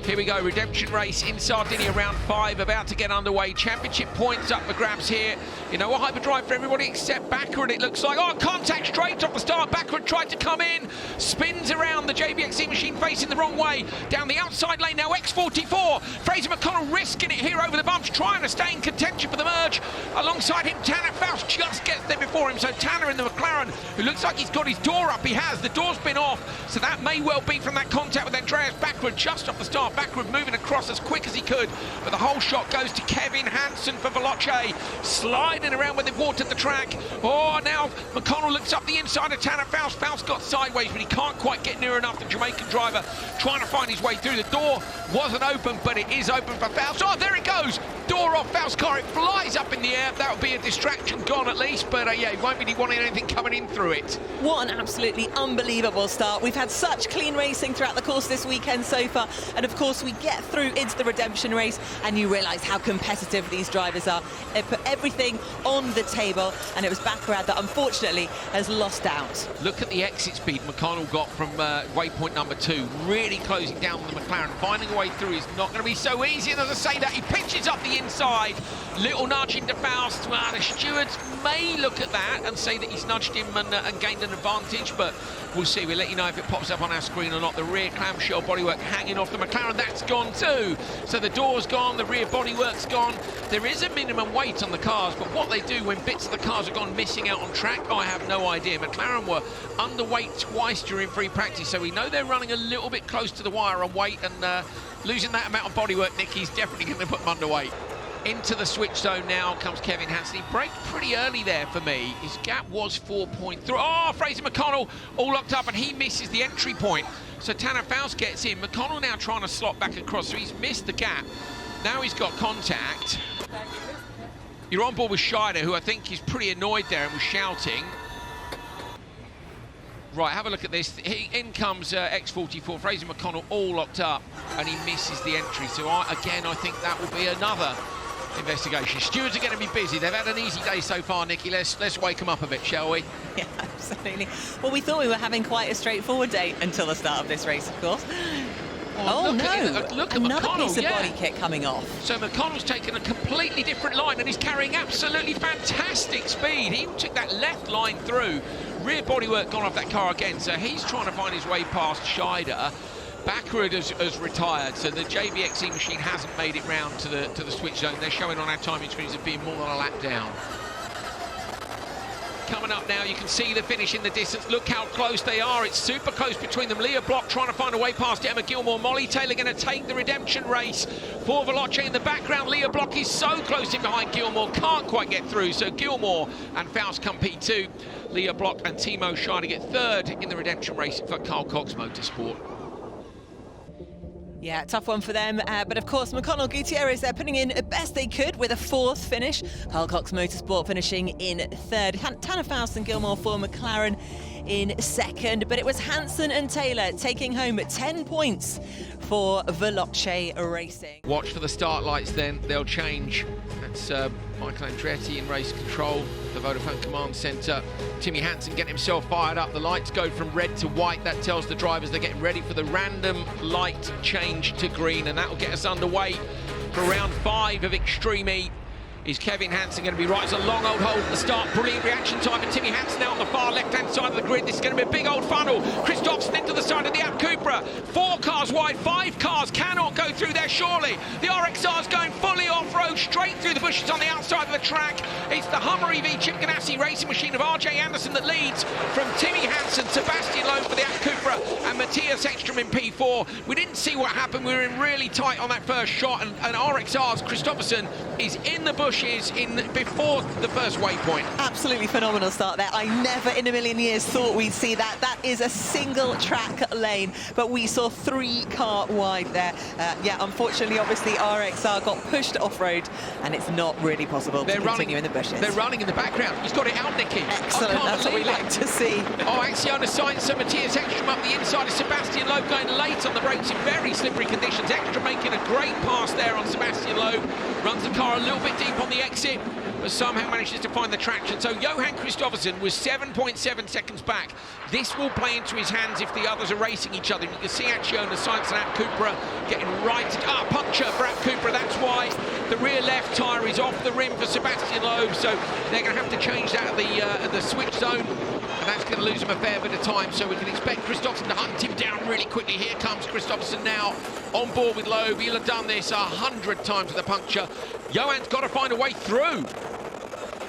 Here we go, redemption race in Sardinia, round 5, about to get underway. Championship points up for grabs here. You know, a hyperdrive for everybody except Backward, it looks like. Oh, contact straight off the start. Backward tried to come in, spins around the JBXE machine facing the wrong way. Down the outside lane now, X44. Fraser McConnell risking it here over the bumps, trying to stay in contention for the merge. Alongside him, Tanner Faust just gets there before him. So Tanner in the McLaren, who looks like he's got his door up. He has, the door's been off. So that may well be from that contact with Andreas Backward just off the start. Backward moving across as quick as he could, but the whole shot goes to Kevin Hansen for Veloce, sliding around when they've watered the track. Oh, now McConnell looks up the inside of Tanner Faust. Faust got sideways, but he can't quite get near enough. The Jamaican driver trying to find his way through. The door wasn't open, but it is open for Faust. Oh, there it goes! Door off Faust's car, it flies up in the air. That would be a distraction gone at least, but yeah, he won't be wanting anything coming in through it. What an absolutely unbelievable start. We've had such clean racing throughout the course this weekend so far, and of course we get through into the redemption race and you realise how competitive these drivers are. They put everything on the table, and it was Baccarat that unfortunately has lost out. Look at the exit speed McConnell got from waypoint number 2, really closing down on the McLaren. Finding a way through is not going to be so easy, and as I say that, he pitches up the inside. Little nudge into Faust. Well, the stewards may look at that and say that he's nudged him and gained an advantage, but we'll see. We'll let you know if it pops up on our screen or not. The rear clamshell bodywork hanging off the McLaren, that's gone too. So the door's gone, the rear bodywork's gone. There is a minimum weight on the cars, but what they do when bits of the cars have gone missing out on track, I have no idea. McLaren were underweight twice during free practice, so we know they're running a little bit close to the wire on weight, and losing that amount of bodywork, Nicky's definitely going to put them underweight. Into the switch zone now comes Kevin Hansen. He braked pretty early there for me. His gap was 4.3. Oh, Fraser McConnell all locked up, and he misses the entry point. So Tanner Faust gets in. McConnell now trying to slot back across, so he's missed the gap. Now he's got contact. You're on board with Scheider, who I think is pretty annoyed there and was shouting. Right, have a look at this. In comes X44, Fraser McConnell all locked up, and he misses the entry. So again, I think that will be another investigation. Stewards are going to be busy. They've had an easy day so far, Nikki. Let's wake them up a bit, shall we? Yeah, absolutely. Well, we thought we were having quite a straightforward day until the start of this race, of course. Oh, no, look at another McConnell, piece of body kit coming off. So McConnell's taken a completely different line, and he's carrying absolutely fantastic speed. He took that left line through. Rear bodywork gone off that car again, so he's trying to find his way past Scheider. Backward has retired, so the JBXE machine hasn't made it round to the switch zone. They're showing on our timing screens of being more than a lap down. Coming up now, you can see the finish in the distance. Look how close they are. It's super close between them. Leah Block trying to find a way past Emma Gilmore. Molly Taylor going to take the redemption race for Veloce in the background. Leah Block is so close in behind Gilmore, can't quite get through. So Gilmore and Faust come P2. Leah Block and Timo Scheider get third in the redemption race for Carl Cox Motorsport. Yeah, tough one for them. But of course, McConnell Gutierrez, they're putting in the best they could with a 4th finish. Carl Cox Motorsport finishing in 3rd. Tanner Faust and Gilmore for McLaren in 2nd. But it was Hansen and Taylor taking home 10 points for Veloce Racing. Watch for the start lights then, they'll change. That's Michael Andretti in race control, the Vodafone Command Centre. Timmy Hansen getting himself fired up. The lights go from red to white. That tells the drivers they're getting ready for the random light change to green, and that will get us underway for round 5 of Extreme E. Is Kevin Hansen going to be right? It's a long old hold at the start. Brilliant reaction time for Timmy Hansen now on the far left-hand side of the grid. This is going to be a big old funnel. Christoph's into the side of the App Cupra. 4 cars wide, 5 cars cannot go through there, surely. The RXR's going fully off-road, straight through the bushes on the outside of the track. It's the Hummer EV Chip Ganassi racing machine of RJ Anderson that leads from Timmy Hansen, Sebastian Loeb for the App Cupra, and Matthias Ekstrom in P4. We didn't see what happened. We were in really tight on that first shot, and RXR's Christopherson is in the bushes before the first waypoint. Absolutely phenomenal start there. I never in a million years thought we'd see that. That is a single track lane, but we saw 3 car wide there. Yeah, unfortunately, obviously, RXR got pushed off-road, and it's not really possible to continue in the bushes. They're running in the background. He's got it out, Nicky. Excellent, that's what we like to see. Oh, Axiona Sainz and Matthias Ekstrom up the inside of Sebastian Loeb, going late on the brakes in very slippery conditions. Ekstrom making a great pass there on Sebastian Loeb. Runs the car a little bit deep on the exit, but somehow manages to find the traction. So Johan Kristoffersen was 7.7 seconds back. This will play into his hands if the others are racing each other. You can see actually on the Science and App Cupra getting right to puncture for App Cupra. That's why the rear left tyre is off the rim for Sebastian Loeb. So they're going to have to change that at the switch zone, and that's going to lose him a fair bit of time. So we can expect Kristoffersen to hunt him down really quickly. Here comes Kristoffersen now on board with Loeb. He'll have done this 100 times with a puncture. Johan's got to find a way through.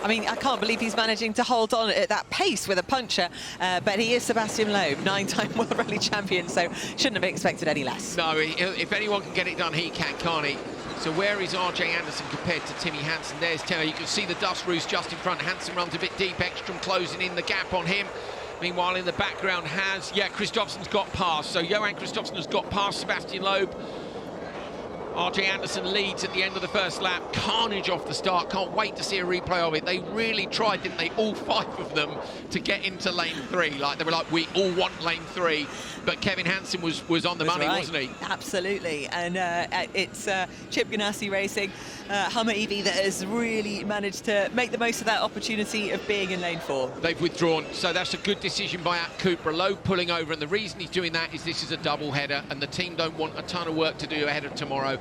I mean, I can't believe he's managing to hold on at that pace with a puncture, but he is Sebastian Loeb, 9-time World Rally Champion, so shouldn't have expected any less. No, if anyone can get it done, he can, can't he? So where is R.J. Anderson compared to Timmy Hansen? There's Timmy. You can see the dust roost just in front. Hansen runs a bit deep. Ekstrom closing in the gap on him. Meanwhile, in the background Kristoffersen's got past. So Johan Kristoffersen has got past Sebastian Loeb. R.J. Anderson leads at the end of the first lap. Carnage off the start. Can't wait to see a replay of it. They really tried, didn't they, all 5 of them, to get into lane 3. Like, they were like, we all want lane 3. But Kevin Hansen was on the money, right, wasn't he? Absolutely. And it's Chip Ganassi Racing, Hummer EV, that has really managed to make the most of that opportunity of being in lane 4. They've withdrawn, so that's a good decision by Cupra. Loeb pulling over, and the reason he's doing that is this is a double header, and the team don't want a ton of work to do ahead of tomorrow.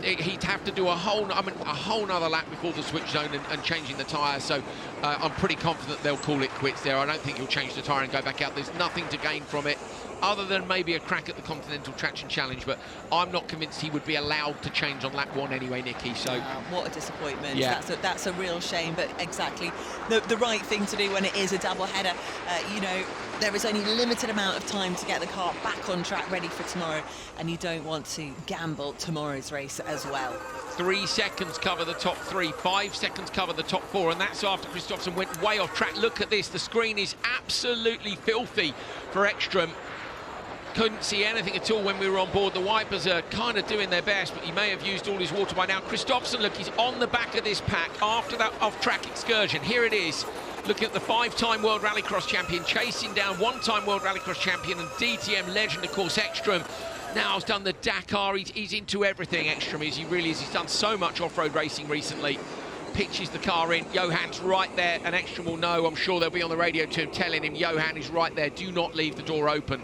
He'd have to do a whole nother lap before the switch zone and changing the tyre. So I'm pretty confident they'll call it quits there. I don't think he'll change the tyre and go back out. There's nothing to gain from it, other than maybe a crack at the Continental Traction Challenge, but I'm not convinced he would be allowed to change on lap 1 anyway, Nikki. So what a disappointment. Yeah. That's a real shame, but exactly the right thing to do when it is a double header. You know, there is only a limited amount of time to get the car back on track ready for tomorrow, and you don't want to gamble tomorrow's race as well. 3 seconds cover the top 3, 5 seconds cover the top 4, and that's after Kristoffersen went way off track. Look at this, the screen is absolutely filthy for Ekstrom. Couldn't see anything at all when we were on board. The wipers are kind of doing their best, but he may have used all his water by now. Kristoffersen, look, he's on the back of this pack after that off-track excursion. Here it is, looking at the 5-time World Rallycross champion, chasing down 1-time World Rallycross champion and DTM legend, of course, Ekstrom. Now he's done the Dakar. He's into everything, Ekstrom is. He really is. He's done so much off-road racing recently. Pitches the car in. Johan's right there, and Ekstrom will know. I'm sure they'll be on the radio to him, telling him Johan is right there. Do not leave the door open.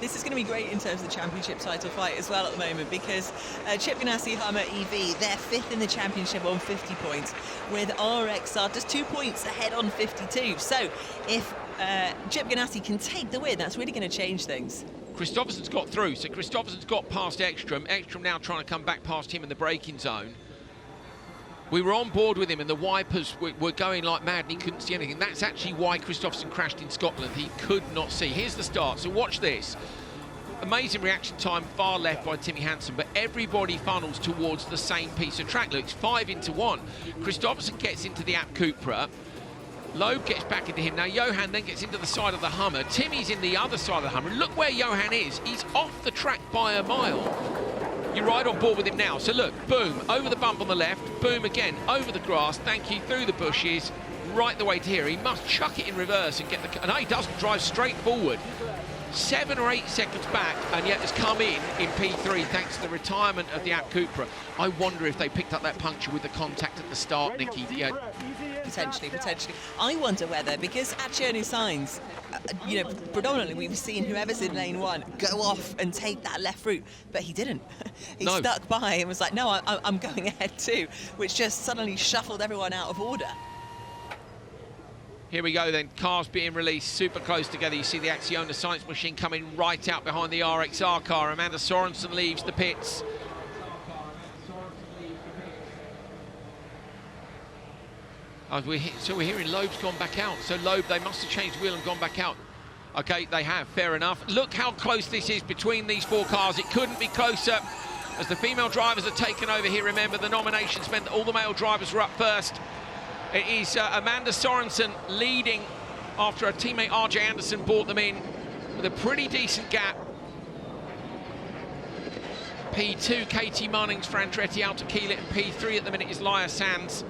This is going to be great in terms of the championship title fight as well at the moment, because Chip Ganassi Hummer EV, they're 5th in the championship on 50 points, with RXR just 2 points ahead on 52. So if Chip Ganassi can take the win, that's really going to change things. Kristoffersen's got through, so Kristoffersen's got past Ekstrom. Ekstrom now trying to come back past him in the braking zone. We were on board with him, and the wipers were going like mad, and he couldn't see anything. That's actually why Kristoffersen crashed in Scotland. He could not see. Here's the start, so watch this. Amazing reaction time, far left by Timmy Hansen, but everybody funnels towards the same piece of track. Look, it's 5 into 1. Kristoffersen gets into the App Cupra. Loeb gets back into him. Now Johan then gets into the side of the Hummer. Timmy's in the other side of the Hummer. Look where Johan is. He's off the track by a mile. You're right on board with him now. So look, boom, over the bump on the left, boom again, over the grass, thank you, through the bushes, right the way to here. He must chuck it in reverse and get the... No, he doesn't, drive straight forward. 7 or 8 seconds back, and yet has come in P3 thanks to the retirement of the App Cupra. I wonder if they picked up that puncture with the contact at the start, Nikki. Yeah. Potentially. I wonder whether, because at Journey Signs, you know, predominantly we've seen whoever's in lane 1 go off and take that left route, but he didn't. He stuck by and was like, no, I'm going ahead too, which just suddenly shuffled everyone out of order. Here we go then, cars being released super close together. You see the Acciona Science machine coming right out behind the RXR car. Amanda Sorensen leaves the pits. So we're hearing Loeb's gone back out. So Loeb, they must have changed wheel and gone back out. Okay, they have, fair enough. Look how close this is between these 4 cars. It couldn't be closer. As the female drivers are taken over here, remember the nominations meant that all the male drivers were up first. It is Amanda Sorensen leading after her teammate R.J. Anderson brought them in with a pretty decent gap. P2, Katie Munnings, Fran Tretti out to Keelit, and P3 at the minute is Laya Sands.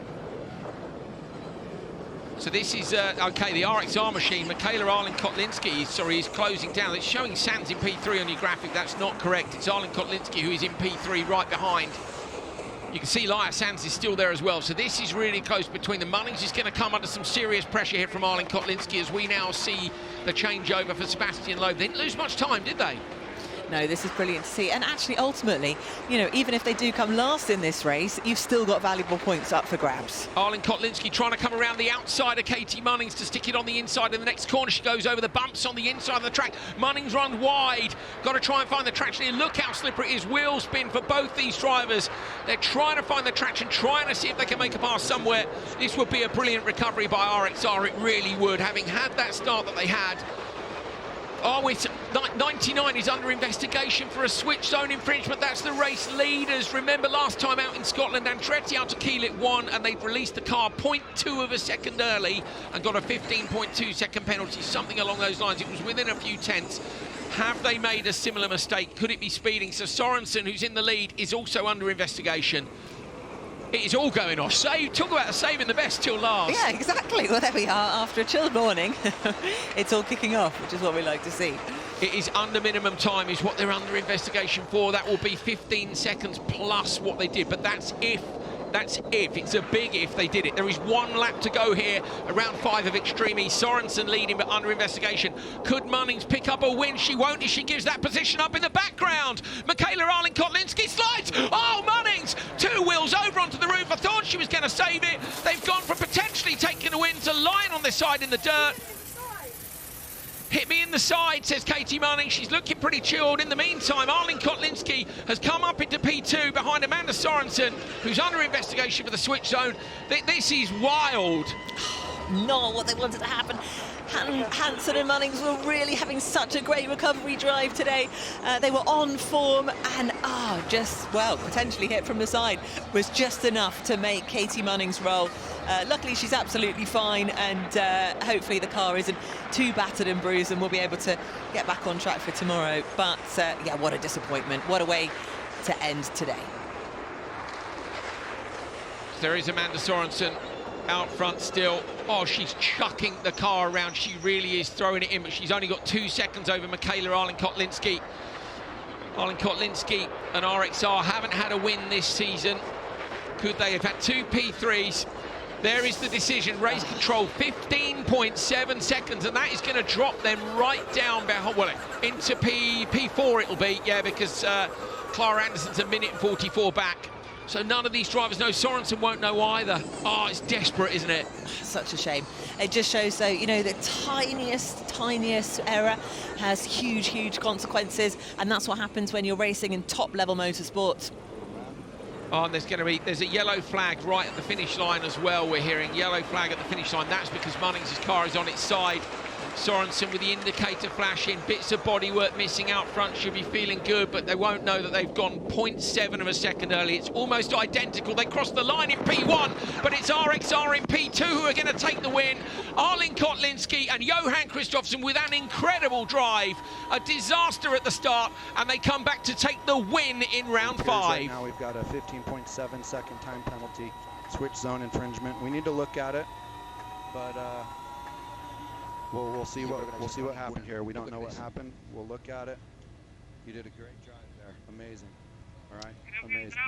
So this is, okay, the RXR machine, Michaela Arlen-Kotlinski, sorry, is closing down. It's showing Sands in P3 on your graphic. That's not correct. It's Arlen-Kotlinski who is in P3 right behind You can see Laia Sands is still there as well, so this is really close between them. Munnings is going to come under some serious pressure here from Arlen Kotlinski as we now see the changeover for Sebastian Loeb. They didn't lose much time, did they? No, this is brilliant to see. And actually, ultimately, you know, even if they do come last in this race, you've still got valuable points up for grabs. Arlen Kotlinski trying to come around the outside of Katie Munnings to stick it on the inside. In the next corner, she goes over the bumps on the inside of the track. Munnings runs wide. Got to try and find the traction here. Look how slippery it is. Wheel spin for both these drivers. They're trying to find the traction, trying to see if they can make a pass somewhere. This would be a brilliant recovery by RXR. It really would, having had that start that they had. Oh, it's 99 is under investigation for a switch zone infringement. That's the race leaders. Remember last time out in Scotland, Andretti out to Keelit won, and they'd released the car 0.2 of a second early and got a 15.2 second penalty, something along those lines. It was within a few tenths. Have they made a similar mistake? Could it be speeding? So Sorensen, who's in the lead, is also under investigation. It is all going off. Talk about saving the best till last. Yeah, exactly. Well, there we are. After a chilled morning, it's all kicking off, which is what we like to see. It is under minimum time is what they're under investigation for. That will be 15 seconds plus what they did, but that's if. That's if. It's a big if they did it. There is one lap to go here, around 5 of Extreme E. Sorensen leading, but under investigation. Could Munnings pick up a win? She won't as she gives that position up in the background. Michaela Arlen Kotlinski slides. Oh, Munnings! 2 wheels over onto the roof. I thought she was going to save it. They've gone from potentially taking a win to lying on their side in the dirt. Hit me in the side, says Katie Munnings. She's looking pretty chilled. In the meantime, Arlen Kotlinski has come up into P2 behind Amanda Sorensen, who's under investigation for the switch zone. This is wild. Not what they wanted to happen. Hansen and Munnings were really having such a great recovery drive today. They were on form and potentially hit from the side was just enough to make Katie Munnings roll. Luckily, she's absolutely fine, and hopefully the car isn't too battered and bruised and we'll be able to get back on track for tomorrow. But yeah, what a disappointment. What a way to end today. There is Amanda Sorensen out front still. Oh, she's chucking the car around. She really is throwing it in, but she's only got 2 seconds over Michaela Arlen Kotlinski. Arlen Kotlinski and RXR haven't had a win this season. Could they have had 2 P3s? There is the decision. Race control, 15.7 seconds, and that is going to drop them right down behind, well, into P4 it'll be, yeah, because Clara Anderson's a minute and 44 back. So none of these drivers know. Sorensen won't know either. Oh, it's desperate, isn't it? Such a shame. It just shows, though, you know, the tiniest error has huge consequences, and that's what happens when you're racing in top-level motorsport. Oh, and there's a yellow flag right at the finish line as well. We're hearing yellow flag at the finish line. That's because Munnings' car is on its side. Sorensen with the indicator flashing, bits of bodywork missing out front, should be feeling good, but they won't know that they've gone 0.7 of a second early. It's almost identical. They crossed the line in P1, but it's RXR in P2 who are going to take the win. Arlen Kotlinski and Johan Kristoffersen with an incredible drive. A disaster at the start, and they come back to take the win in round 5. Right now we've got a 15.7 second time penalty, switch zone infringement. We need to look at it, but we'll see what happened here. We don't know what happened. We'll look at it. You did a great drive there. Amazing. All right. Amazing.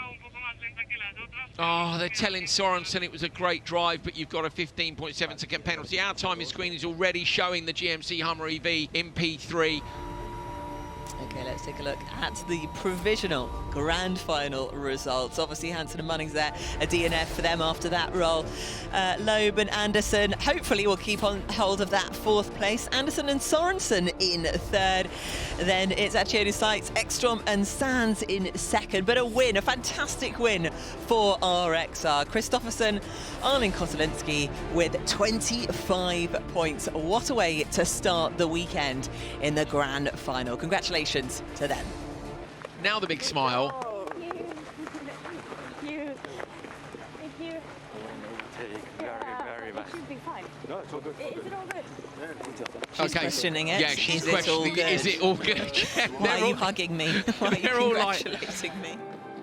Oh, they're telling Sorensen it was a great drive, but you've got a 15.7 second penalty. Our timing screen is already showing the GMC Hummer EV in P3. Okay, let's take a look at the provisional grand final results. Obviously, Hansen and Munnings there, a DNF for them after that roll. Loeb and Anderson hopefully will keep on hold of that 4th place. Anderson and Sorensen in 3rd. Then it's Accioni Sites, Ekstrom and Sands in 2nd. But a win, a fantastic win for RXR. Kristoffersen, Arlen Kotlinski with 25 points. What a way to start the weekend in the grand final. Congratulations to them. Now the big smile. Oh, thank you. Thank you. Thank you. Very much. It should be fine. No, it's all good. Is it all good? She's questioning it. Yeah, she's Is it all questioning, good? is it all good? Yeah, Why are you hugging me? Why are you they're all like- congratulating me?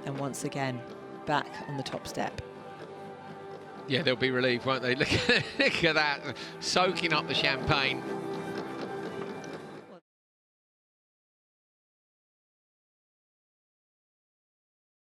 And once again, back on the top step. Yeah, they'll be relieved, won't they? Look at that, soaking up the champagne.